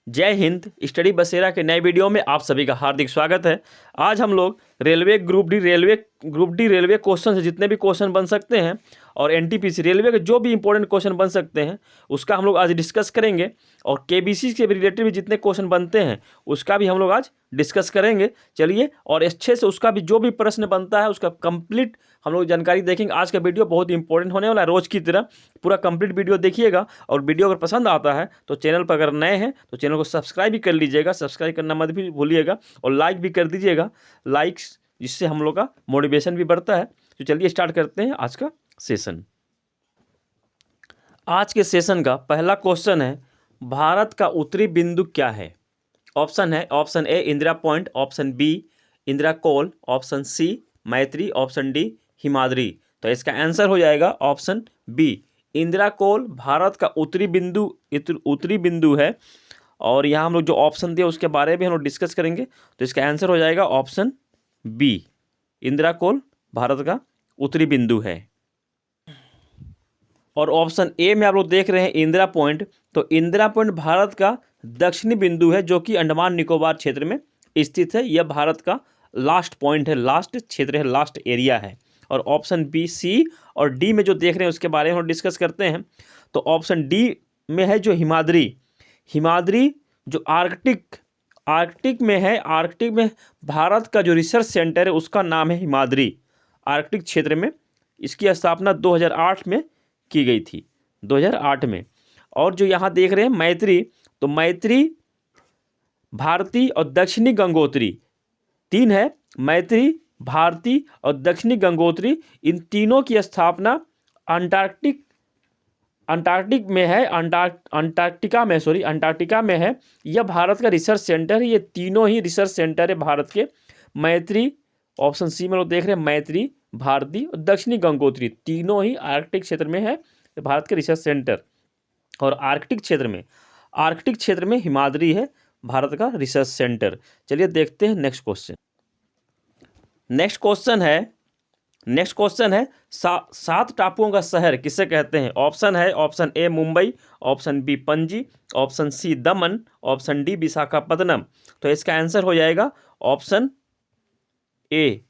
जय हिंद। स्टडी बसेरा के नए वीडियो में आप सभी का हार्दिक स्वागत है। आज हम लोग ग्रुप डी रेलवे क्वेश्चन से जितने भी क्वेश्चन बन सकते हैं और एनटीपीसी रेलवे के जो भी इंपॉर्टेंट क्वेश्चन बन सकते हैं उसका हम लोग आज डिस्कस करेंगे। और केबीसी के रिलेटेड भी जितने क्वेश्चन बनते हैं उसका भी हम लोग आज डिस्कस करेंगे। चलिए, और अच्छे से उसका भी जो भी प्रश्न बनता है उसका कंप्लीट हम लोग जानकारी देखेंगे। आज का वीडियो बहुत इंपॉर्टेंट होने वाला है, रोज़ की तरह पूरा कंप्लीट वीडियो देखिएगा। और वीडियो अगर पसंद आता है तो चैनल पर अगर नए हैं तो चैनल को सब्सक्राइब भी कर लीजिएगा, सब्सक्राइब करना मत भी भूलिएगा और लाइक भी कर दीजिएगा। लाइक्स जिससे हम लोग का मोटिवेशन भी बढ़ता है। तो चलिए स्टार्ट करते हैं आज का सेशन। आज के सेशन का पहला क्वेश्चन है, भारत का उत्तरी बिंदु क्या है? ऑप्शन है, option A Indira point, option B Indira col, option C Maitri, option D Himadri. तो इसका आंसर हो जाएगा option B Indira col Bharat का उत्तरी बिंदु है। और यहाँ हम लोग जो ऑप्शन दिए उसके बारे में हम लोग डिस्कस करेंगे। तो इसका आंसर हो जाएगा option B Indira col Bharat का उत्तरी बिंदु है। और ऑप्शन ए में आप लोग देख रहे हैं इंदिरा पॉइंट, तो इंदिरा पॉइंट भारत का दक्षिणी बिंदु है जो कि अंडमान निकोबार क्षेत्र में स्थित है। यह भारत का लास्ट पॉइंट है, लास्ट क्षेत्र है, लास्ट एरिया है। और ऑप्शन बी, सी और डी में जो देख रहे हैं उसके बारे में हम डिस्कस करते हैं। तो ऑप्शन डी में है जो हिमाद्री जो आर्कटिक में है। आर्कटिक में भारत का जो रिसर्च सेंटर है उसका नाम है हिमाद्री। आर्कटिक क्षेत्र में इसकी स्थापना 2008 में की गई थी, 2008 में। और जो यहाँ देख रहे हैं मैत्री, तो मैत्री, भारती और दक्षिणी गंगोत्री तीन है। मैत्री, भारती और दक्षिणी गंगोत्री, इन तीनों की स्थापना अंटार्कटिका में है। यह भारत का रिसर्च सेंटर है। ये तीनों ही रिसर्च सेंटर है भारत के। मैत्री, ऑप्शन सी में लोग देख रहे हैं मैत्री, भारती और दक्षिणी गंगोत्री तीनों ही आर्कटिक क्षेत्र में है भारत के रिसर्च सेंटर। और आर्कटिक क्षेत्र में हिमाद्री है भारत का रिसर्च सेंटर। चलिए देखते हैं नेक्स्ट क्वेश्चन। नेक्स्ट क्वेश्चन है सात टापुओं का शहर किसे कहते हैं? ऑप्शन है, option A Mumbai, option B Panaji, option C Daman, option D Visakhapatnam. तो इसका आंसर हो जाएगा ऑप्शन ए।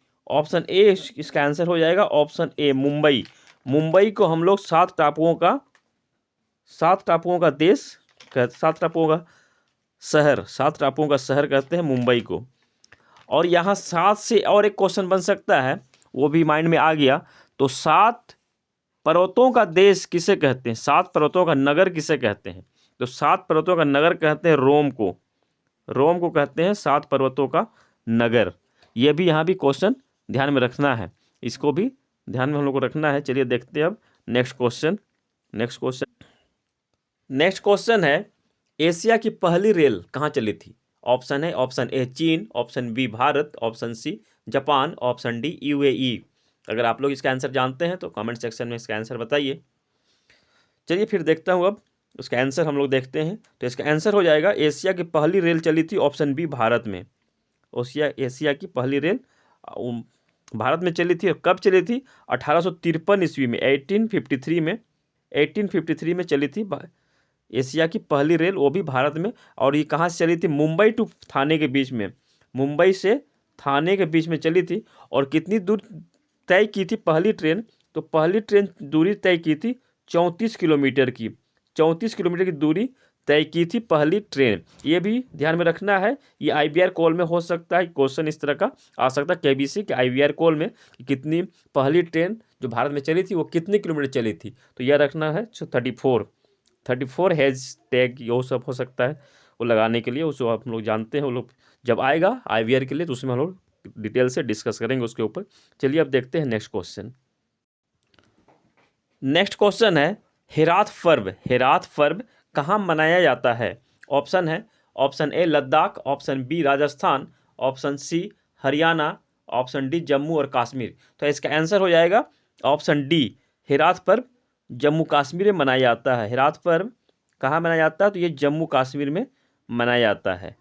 इसका आंसर हो जाएगा ऑप्शन ए मुंबई। मुंबई को हम लोग सात टापुओं का शहर कहते हैं मुंबई को। और यहाँ सात से और एक क्वेश्चन बन सकता है, वो भी माइंड में आ गया। तो सात पर्वतों का देश किसे कहते हैं? सात पर्वतों का नगर किसे कहते हैं? तो सात पर्वतों का नगर कहते हैं रोम को कहते हैं सात पर्वतों का नगर। ये भी यहाँ भी क्वेश्चन ध्यान में रखना है, इसको भी ध्यान में हम लोग को रखना है। चलिए देखते हैं अब नेक्स्ट क्वेश्चन है, एशिया की पहली रेल कहाँ चली थी? ऑप्शन है, ऑप्शन ए चीन, option B Bharat, option C Japan, option D UAE. अगर आप लोग इसका आंसर जानते हैं तो कमेंट सेक्शन में इसका आंसर बताइए। चलिए फिर देखता हूँ अब उसका आंसर हम लोग देखते हैं। तो इसका आंसर हो जाएगा एशिया की पहली रेल चली थी ऑप्शन बी भारत में। एशिया की पहली रेल भारत में चली थी। और कब चली थी? 1853 ईस्वी में, 1853 में चली थी एशिया की पहली रेल, वो भी भारत में। और ये कहाँ से चली थी? मुंबई टू थाने के बीच में, मुंबई से थाने के बीच में चली थी। और कितनी दूर तय की थी पहली ट्रेन? तो पहली ट्रेन दूरी तय की थी 34 किलोमीटर की। 34 किलोमीटर की दूरी तय की थी पहली ट्रेन। ये भी ध्यान में रखना है। ये IVR कॉल में हो सकता है, क्वेश्चन इस तरह का आ सकता है केबीसी के IVR कॉल में कि कितनी पहली ट्रेन जो भारत में चली थी वो कितने किलोमीटर चली थी। तो यह रखना है 34 हैज टैग, वो सब हो सकता है वो लगाने के लिए। उसको आप लोग जानते हैं, वो लोग जब आएगा IVR के लिए तो उसमें हम लोग डिटेल से डिस्कस करेंगे उसके ऊपर। चलिए अब देखते हैं नेक्स्ट क्वेश्चन है, हेरात पर्व कहाँ मनाया जाता है? ऑप्शन है, option A Ladakh, option B Rajasthan, option C Haryana, option D Jammu और कश्मीर। तो इसका आंसर हो जाएगा ऑप्शन डी, हेरात पर्व जम्मू कश्मीर में मनाया जाता है। हेरात पर्व कहाँ मनाया जाता है? तो ये जम्मू कश्मीर में मनाया जाता है।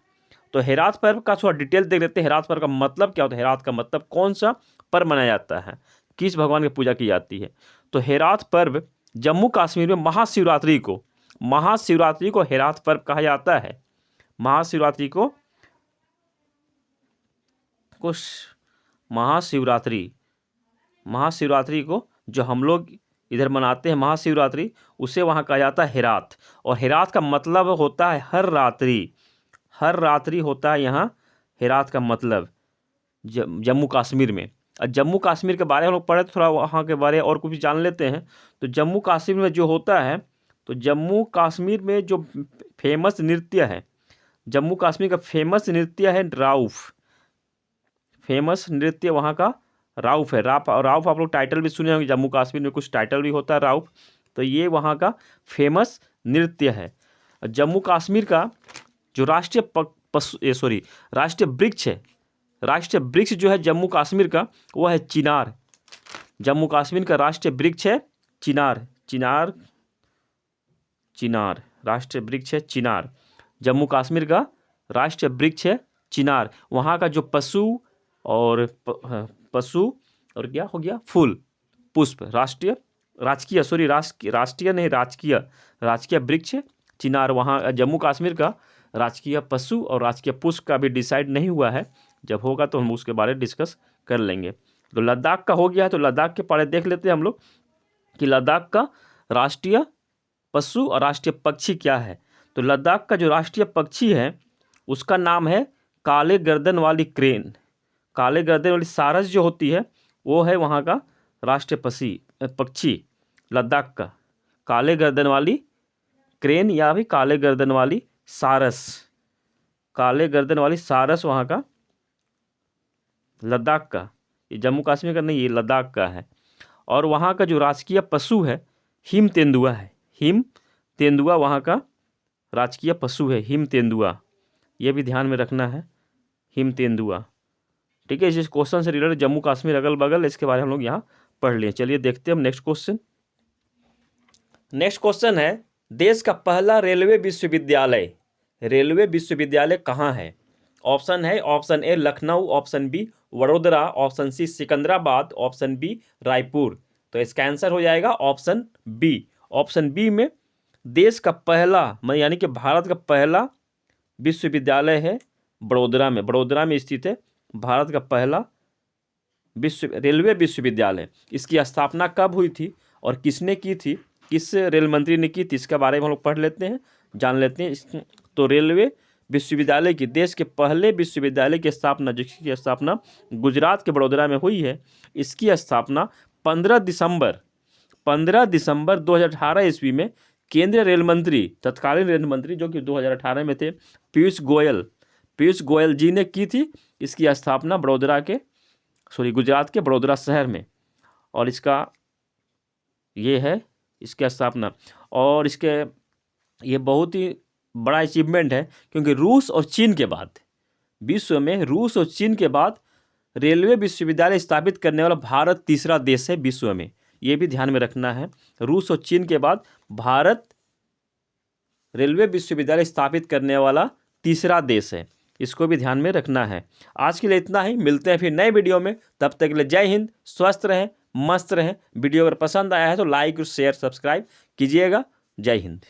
तो हेरात पर्व का थोड़ा डिटेल देख लेते हैं। हेरात पर्व का मतलब क्या होता है? हेरात का मतलब कौन सा पर्व मनाया जाता है, किस भगवान की पूजा की जाती है? तो हेरात पर्व जम्मू कश्मीर में महाशिवरात्रि को हेरात पर्व कहा जाता है। महाशिवरात्रि को महाशिवरात्रि को जो हम लोग इधर मनाते हैं महाशिवरात्रि, उसे वहाँ कहा जाता है हेरात। और हेरात का मतलब होता है हर रात्रि होता है यहाँ हेरात का मतलब जम्मू कश्मीर में। और जम्मू कश्मीर के बारे में हम लोग पढ़े, थोड़ा वहाँ के बारे और कुछ जान लेते हैं। तो जम्मू कश्मीर में जो होता है, तो जम्मू कश्मीर में जो फेमस नृत्य है, जम्मू कश्मीर का फेमस नृत्य है राउफ। फेमस नृत्य वहाँ का राउफ है। राउफ आप लोग टाइटल भी सुने होंगे, जम्मू कश्मीर में कुछ टाइटल भी होता है राउफ। तो ये वहाँ का फेमस नृत्य है। जम्मू कश्मीर का जो राष्ट्रीय वृक्ष जो है जम्मू कश्मीर का, वो है चिनार। जम्मू कश्मीर का राष्ट्रीय वृक्ष है चिनार। राष्ट्रीय वृक्ष है चिनार। जम्मू कश्मीर का राष्ट्रीय वृक्ष है चिनार। वहाँ का जो पशु और क्या हो गया, फूल पुष्प, राजकीय वृक्ष चिनार। वहाँ जम्मू कश्मीर का राजकीय पशु और राजकीय पुष्प का भी डिसाइड नहीं हुआ है, जब होगा तो हम उसके बारे में डिस्कस कर लेंगे। तो लद्दाख का हो गया है, तो लद्दाख के बारे देख लेते हैं हम लोग कि लद्दाख का राष्ट्रीय पशु और राष्ट्रीय पक्षी क्या है। तो लद्दाख का जो राष्ट्रीय पक्षी है उसका नाम है काले गर्दन वाली क्रेन। काले गर्दन वाली सारस जो होती है वो है वहाँ का राष्ट्रीय पक्षी लद्दाख का। काले गर्दन वाली क्रेन या भी काले गर्दन वाली सारस वहाँ का लद्दाख का, ये जम्मू कश्मीर का नहीं, ये लद्दाख का है। और वहाँ का जो राजकीय पशु है हिम तेंदुआ है। हिम तेंदुआ वहाँ का राजकीय पशु है, हिम तेंदुआ। ये भी ध्यान में रखना है, हिम तेंदुआ। ठीक है, इस क्वेश्चन से रिलेटेड जम्मू कश्मीर अगल बगल इसके बारे में हम लोग यहाँ पढ़ लिए। चलिए देखते हैं हम नेक्स्ट क्वेश्चन। नेक्स्ट क्वेश्चन है, देश का पहला रेलवे विश्वविद्यालय कहाँ है? ऑप्शन है, option A Lucknow, option B Vadodara, option C Secunderabad, option B Raipur. तो इसका आंसर हो जाएगा ऑप्शन बी। ऑप्शन बी में देश का पहला यानी कि भारत का पहला विश्वविद्यालय है बड़ोदरा में स्थित है भारत का पहला रेलवे विश्वविद्यालय। इसकी स्थापना कब हुई थी और किसने की थी, किस रेल मंत्री ने की थी, इसके बारे में हम लोग पढ़ लेते हैं, जान लेते हैं। तो रेलवे विश्वविद्यालय की, देश के पहले विश्वविद्यालय की स्थापना, जिसकी स्थापना गुजरात के बड़ोदरा में हुई है, इसकी स्थापना 15 दिसंबर 2018 ईस्वी में केंद्रीय रेल मंत्री, तत्कालीन रेल मंत्री जो कि 2018 में थे, पीयूष गोयल जी ने की थी। इसकी स्थापना गुजरात के बड़ोदरा शहर में, और ये है इसकी स्थापना। और ये बहुत ही बड़ा अचीवमेंट है, क्योंकि रूस और चीन के बाद, विश्व में रूस और चीन के बाद रेलवे विश्वविद्यालय स्थापित करने वाला भारत तीसरा देश है विश्व में। ये भी ध्यान में रखना है, रूस और चीन के बाद भारत रेलवे विश्वविद्यालय स्थापित करने वाला तीसरा देश है, इसको भी ध्यान में रखना है। आज के लिए इतना ही, मिलते हैं फिर नए वीडियो में, तब तक के लिए जय हिंद, स्वस्थ रहें, मस्त रहें। वीडियो अगर पसंद आया है तो लाइक, शेयर, सब्सक्राइब कीजिएगा। जय हिंद।